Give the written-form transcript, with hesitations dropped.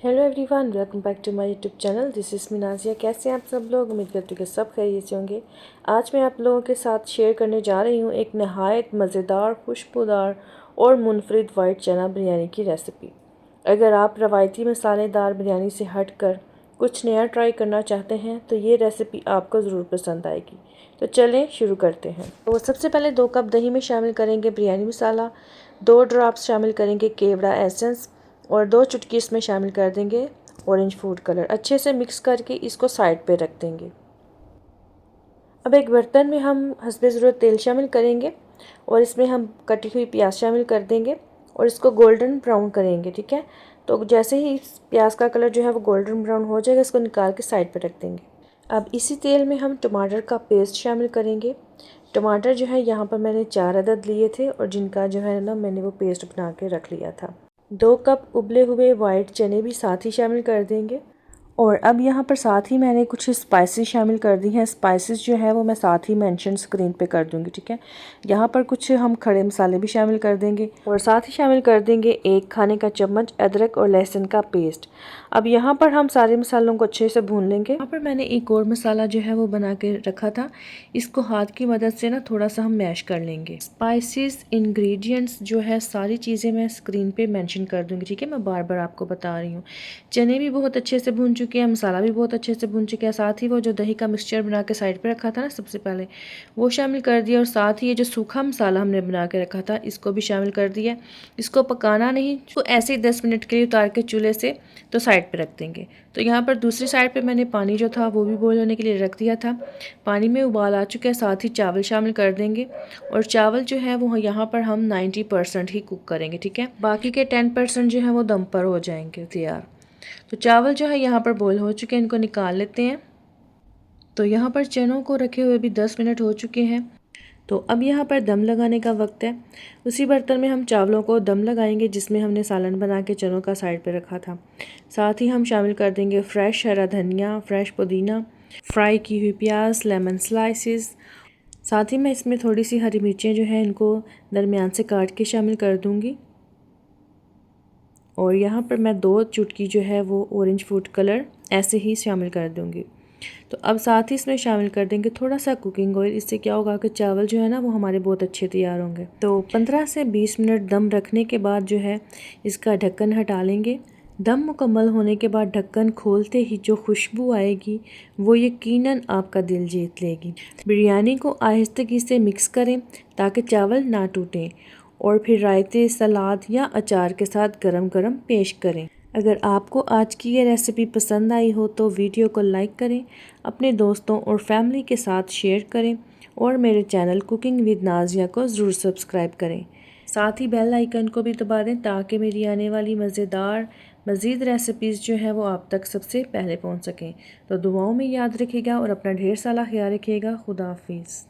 Hello everyone, welcome back to my YouTube channel. This is me Nazia. कैसे हैं आप सब लोग? उम्मीद करती हूँ कि सब खैरियत से होंगे। आज मैं आप लोगों के साथ शेयर करने जा रही हूँ एक नहायत मज़ेदार, खुशबूदार और मुनफरिद वाइट चना बिरयानी की रेसिपी। अगर आप रवायती मसालेदार बिरयानी से हट कर कुछ नया ट्राई करना चाहते हैं तो ये रेसिपी आपको ज़रूर पसंद आएगी। तो चलें शुरू करते हैं। तो सबसे पहले 2 कप दही में शामिल करेंगे बिरयानी मसाला, 2 ड्रॉप्स शामिल करेंगे केवड़ा एसेंस और 2 चुटकी इसमें शामिल कर देंगे ऑरेंज फूड कलर। अच्छे से मिक्स करके इसको साइड पे रख देंगे। अब एक बर्तन में हम हस्बे ज़रूरत तेल शामिल करेंगे और इसमें हम कटी हुई प्याज शामिल कर देंगे और इसको गोल्डन ब्राउन करेंगे। ठीक है, तो जैसे ही प्याज का कलर जो है वो गोल्डन ब्राउन हो जाएगा, इसको निकाल के साइड पे रख देंगे। अब इसी तेल में हम टमाटर का पेस्ट शामिल करेंगे। टमाटर जो है यहाँ पर मैंने 4 अदद लिए थे और जिनका जो है ना मैंने वो पेस्ट बना के रख लिया था। 2 कप उबले हुए वाइट चने भी साथ ही शामिल कर देंगे। और अब यहाँ पर साथ ही मैंने कुछ स्पाइसेस शामिल कर दी हैं। स्पाइसेस जो है वो मैं साथ ही मेंशन स्क्रीन पे कर दूँगी। ठीक है, यहाँ पर कुछ हम खड़े मसाले भी शामिल कर देंगे और साथ ही शामिल कर देंगे 1 खाने का चम्मच अदरक और लहसुन का पेस्ट। अब यहाँ पर हम सारे मसालों को अच्छे से भून लेंगे। यहाँ पर मैंने एक और मसाला जो है वो बना के रखा था, इसको हाथ की मदद से ना थोड़ा सा हम मैश कर लेंगे। स्पाइसेस, इंग्रेडिएंट्स जो है सारी चीज़ें मैं स्क्रीन पे मेंशन कर दूँगी। ठीक है, मैं बार बार आपको बता रही हूँ। चने भी बहुत अच्छे से भून चुके हैं, मसाला भी बहुत अच्छे से भून चुका है। साथ ही वो जो दही का मिक्सचर बना के साइड पे रखा था ना सबसे पहले, वो शामिल कर दिया और साथ ही ये जो सूखा मसाला हमने बना के रखा था इसको भी शामिल कर दिया। इसको पकाना नहीं, तो ऐसे ही 10 मिनट के लिए उतार के चूल्हे से तो साइड पे रख देंगे। तो यहाँ पर दूसरी साइड पे मैंने पानी जो था वो भी बॉयल होने के लिए रख दिया था। पानी में उबाल आ चुका है, साथ ही चावल शामिल कर देंगे और चावल जो है वो यहाँ पर हम 90% ही कुक करेंगे। ठीक है, बाकी के 10% जो है वो दम पर हो जाएंगे तैयार। तो चावल जो है यहाँ पर बॉयल हो चुके हैं, इनको निकाल लेते हैं। तो यहाँ पर चनों को रखे हुए भी 10 मिनट हो चुके हैं। तो अब यहाँ पर दम लगाने का वक्त है। उसी बर्तन में हम चावलों को दम लगाएंगे जिसमें हमने सालन बना के चनों का साइड पे रखा था। साथ ही हम शामिल कर देंगे फ्रेश हरा धनिया, फ्रेश पुदीना, फ्राई की हुई प्याज, लेमन स्लाइसेस। साथ ही मैं इसमें थोड़ी सी हरी मिर्चें जो है इनको दरमियान से काट के शामिल कर दूँगी। और यहाँ पर मैं 2 चुटकी जो है वो ऑरेंज फूड कलर ऐसे ही शामिल कर दूँगी। तो अब साथ ही इसमें शामिल कर देंगे थोड़ा सा कुकिंग ऑयल। इससे क्या होगा कि चावल जो है ना वो हमारे बहुत अच्छे तैयार होंगे। तो 15 से 20 मिनट दम रखने के बाद जो है इसका ढक्कन हटा लेंगे। दम मुकम्मल होने के बाद ढक्कन खोलते ही जो खुशबू आएगी वो यकीनन आपका दिल जीत लेगी। बिरयानी को आहिस्तगी से मिक्स करें ताकि चावल ना टूटें और फिर रायते, सलाद या अचार के साथ गरम गरम पेश करें। अगर आपको आज की ये रेसिपी पसंद आई हो तो वीडियो को लाइक करें, अपने दोस्तों और फैमिली के साथ शेयर करें और मेरे चैनल कुकिंग विद नाज़िया को ज़रूर सब्सक्राइब करें। साथ ही बेल आइकन को भी दबा दें ताकि मेरी आने वाली मज़ेदार मज़ीद रेसिपीज़ जो है वो आप तक सबसे पहले पहुंच सकें। तो दुआओं में याद रखिएगा और अपना ढेर सारा ख्याल रखिएगा। खुदा हाफिज़।